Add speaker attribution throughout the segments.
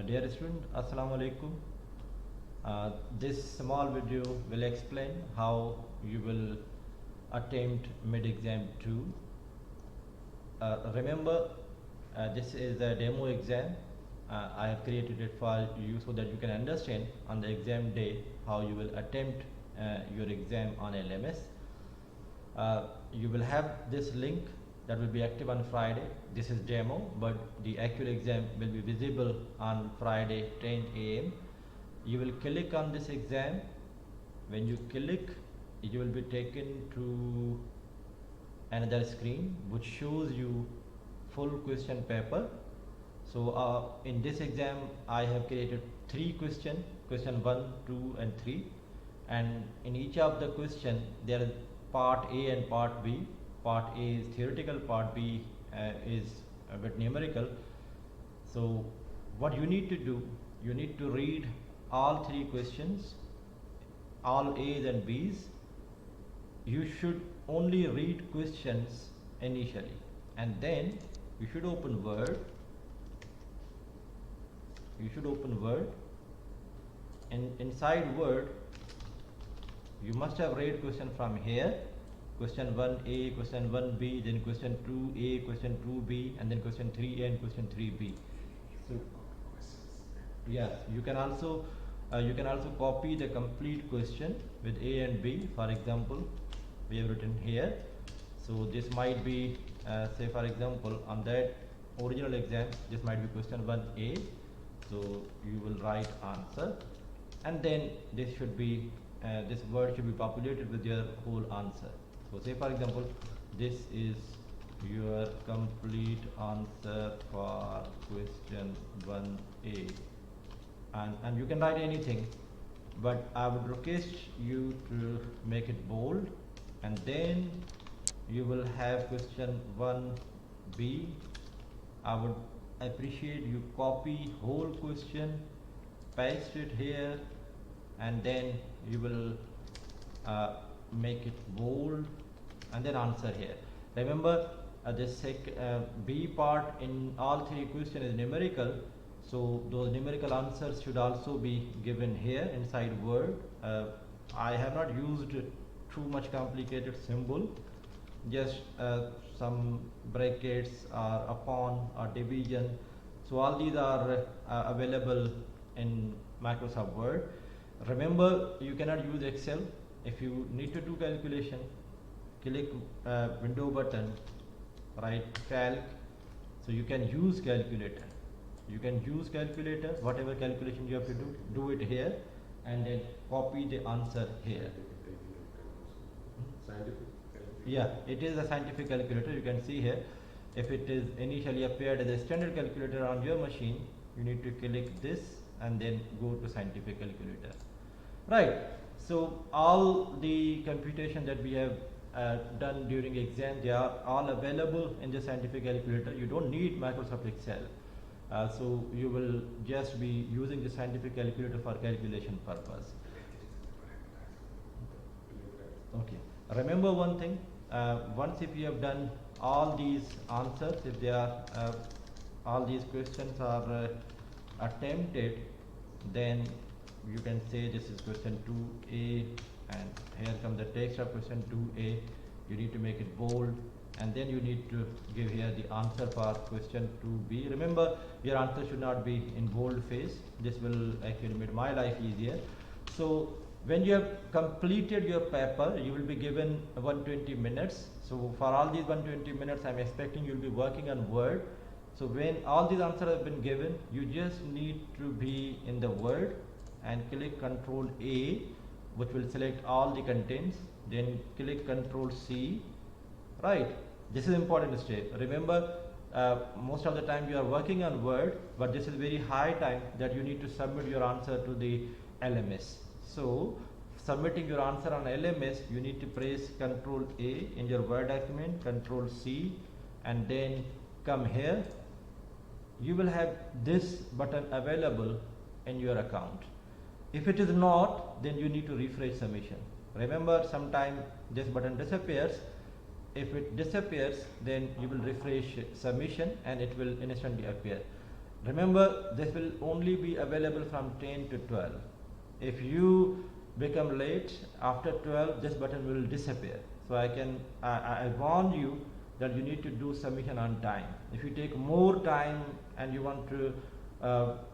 Speaker 1: Dear student, Assalamu alaikum. This small video will explain how you will attempt mid-exam 2. Remember, this is a demo exam. I have created it for you so that you can understand on the exam day how you will attempt your exam on LMS. You will have this link that will be active on Friday. This is demo, but the actual exam will be visible on Friday 10 a.m. You will click on this exam. When you click, you will be taken to another screen which shows you full question paper. So in this exam I have created 3 questions, question 1, 2 and 3, and in each of the question there is part A and part B. Part A is theoretical, part B is a bit numerical. So what you need to do, you need to read all 3 questions, all A's and B's. You should only read questions initially, and then you should open Word. And inside Word you must have read question from here, question 1A, question 1B, then question 2A, question 2B, and then question 3A and question 3B. So yes, you can also copy the complete question with A and B. For example, we have written here. So this might be say for example on that original exam this might be question 1A. So you will write answer, and then this should be this word should be populated with your whole answer. So say for example this is your complete answer for question 1A, and you can write anything, but I would request you to make it bold, and then you will have question 1B. I would appreciate you copy whole question, paste it here, and then you will make it bold and then answer here. Remember this B part in all 3 questions is numerical, so those numerical answers should also be given here inside Word. I have not used too much complicated symbol, just some brackets or upon or division. So all these are available in Microsoft Word. Remember, you cannot use Excel. If you need to do calculation, click window button, write calc. So you can use calculator. Whatever calculation you have to do it here, and then copy the answer here. Yeah, it is a scientific calculator. You can see here, if it is initially appeared as a standard calculator on your machine, you need to click this and then go to scientific calculator. Right. So all the computation that we have done during exam, they are all available in the scientific calculator. You don't need Microsoft Excel. So you will just be using the scientific calculator for calculation purpose. Okay. Remember one thing, once if you have done all these answers, if they are all these questions are attempted, then you can say this is question 2A, and here comes the text of question 2A. You need to make it bold, and then you need to give here the answer for question 2B. Remember, your answer should not be in bold face. This will actually make my life easier. So when you have completed your paper, you will be given 120 minutes. So for all these 120 minutes, I'm expecting you'll be working on Word. So when all these answers have been given, you just need to be in the Word and click Control A, which will select all the contents. Then click Control C. Right. This is important step. Remember, most of the time you are working on Word, but this is very high time that you need to submit your answer to the LMS. So submitting your answer on LMS, you need to press Control A in your Word document, Control C, and then come here. You will have this button available in your account. If it is not, then you need to refresh submission. Remember, sometime this button disappears. If it disappears, then you will refresh submission and it will instantly appear. Remember, this will only be available from 10 to 12. If you become late after 12, this button will disappear. So I warn you that you need to do submission on time. If you take more time and you want to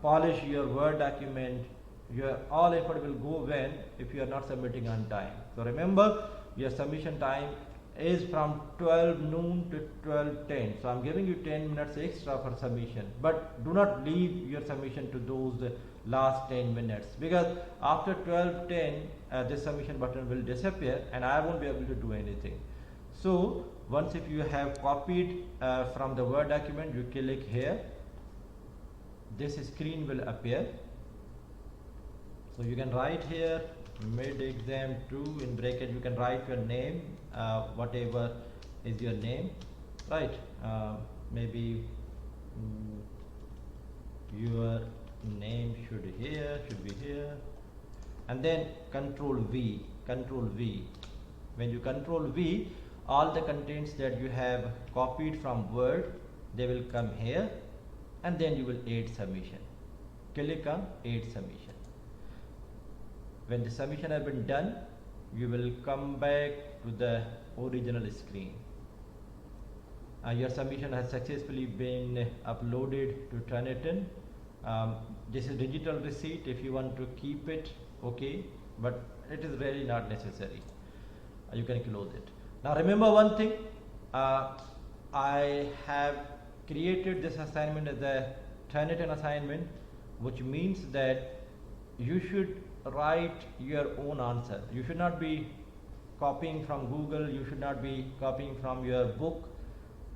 Speaker 1: polish your Word document, your all effort will go when if you are not submitting on time. So remember, your submission time is from 12 noon to 12:10. So I'm giving you 10 minutes extra for submission, but do not leave your submission to those last 10 minutes, because after 12:10 this submission button will disappear and I won't be able to do anything. So once if you have copied from the Word document, you click here, this screen will appear. So you can write here mid exam 2 in bracket, you can write your name, whatever is your name, right? Maybe your name should be here, and then control V. When you control V, all the contents that you have copied from Word, they will come here, and then you will add submission. Click on add submission. When the submission has been done, you will come back to the original screen. Your submission has successfully been uploaded to Turnitin. This is digital receipt. If you want to keep it, okay, but it is really not necessary. You can close it. Now remember one thing, I have created this assignment as a Turnitin assignment, which means that you should write your own answer. You should not be copying from Google, you should not be copying from your book,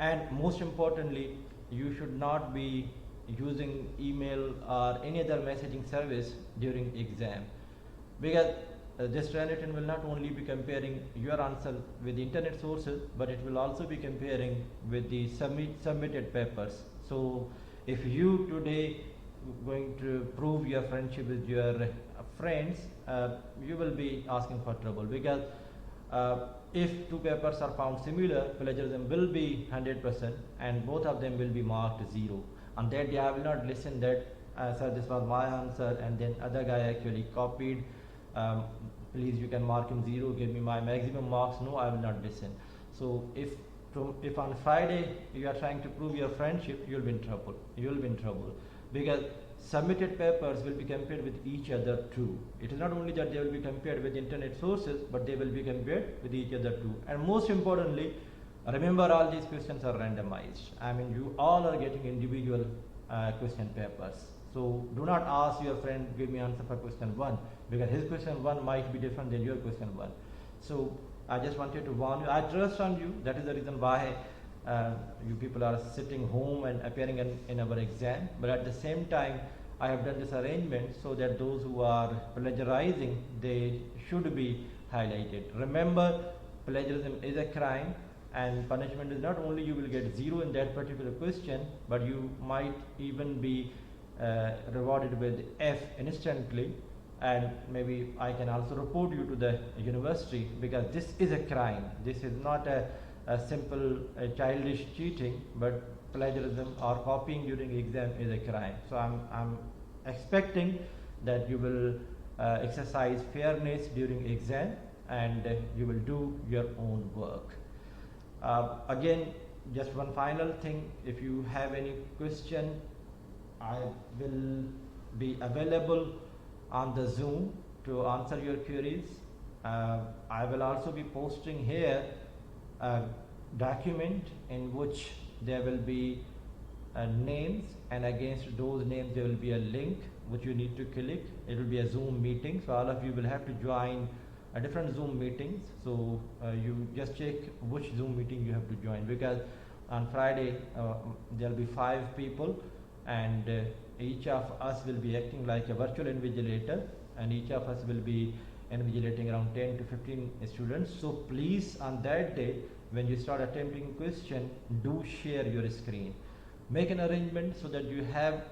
Speaker 1: and most importantly, you should not be using email or any other messaging service during exam, because this Turnitin will not only be comparing your answer with the internet sources, but it will also be comparing with the submitted papers. So if you today going to prove your friendship with your friends, you will be asking for trouble, because if two papers are found similar, plagiarism will be 100% and both of them will be marked 0. On that day I will not listen that sir, this was my answer and then other guy actually copied, please you can mark him 0, give me my maximum marks. No, I will not listen. So if on Friday you are trying to prove your friendship, you will be in trouble, because submitted papers will be compared with each other too. It is not only that they will be compared with internet sources, but they will be compared with each other too. And most importantly, remember, all these questions are randomized. I mean, you all are getting individual question papers. So do not ask your friend, give me answer for question 1, because his question 1 might be different than your question 1. So I just wanted to warn you. I trust on you. That is the reason why you people are sitting home and appearing in our exam. But at the same time, I have done this arrangement so that those who are plagiarizing, they should be highlighted. Remember, plagiarism is a crime, and punishment is not only you will get 0 in that particular question, but you might even be rewarded with F instantly, and maybe I can also report you to the university, because this is a crime. This is not a simple childish cheating, but plagiarism or copying during exam is a crime. So I'm expecting that you will exercise fairness during exam, and you will do your own work. Again, just one final thing, if you have any question, I will be available on the Zoom to answer your queries. I will also be posting here a document in which there will be names, and against those names there will be a link which you need to click. It will be a Zoom meeting, so all of you will have to join a different Zoom meetings. So you just check which Zoom meeting you have to join, because on Friday there will be 5 people, and each of us will be acting like a virtual invigilator, and each of us will be invigilating around 10 to 15 students. So please, on that day when you start attempting question, do share your screen. Make an arrangement so that you have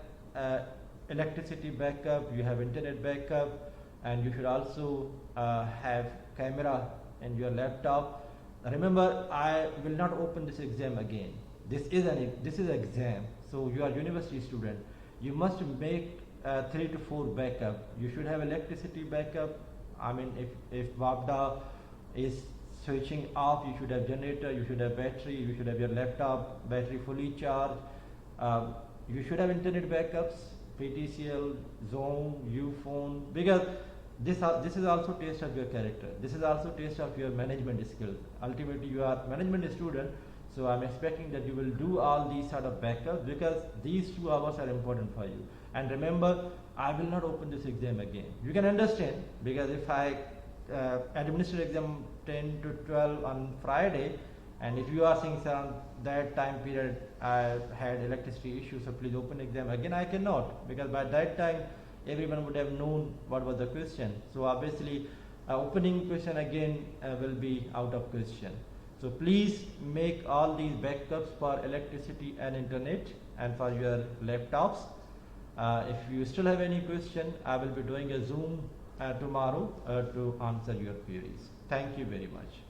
Speaker 1: electricity backup, you have internet backup, and you should also have camera in your laptop. Remember, I will not open this exam again. This is an exam, so you are university student. you must make 3 to 4 backup. You should have electricity backup. I mean, if WAPDA is switching off, you should have generator, you should have battery, you should have your laptop battery fully charged. You should have internet backups, PTCL, Zoom, Uphone, because this is also test of your character. This is also test of your management skills. Ultimately, you are management student, so I'm expecting that you will do all these sort of backups, because these 2 hours are important for you. And remember, I will not open this exam again. You can understand, because if I administer exam 10 to 12 on Friday, and if you are saying some that time period I had electricity issue, so please open exam again, I cannot, because by that time everyone would have known what was the question. So obviously opening question again will be out of question. So please make all these backups for electricity and internet and for your laptops. If you still have any question, I will be doing a Zoom tomorrow to answer your queries. Thank you very much.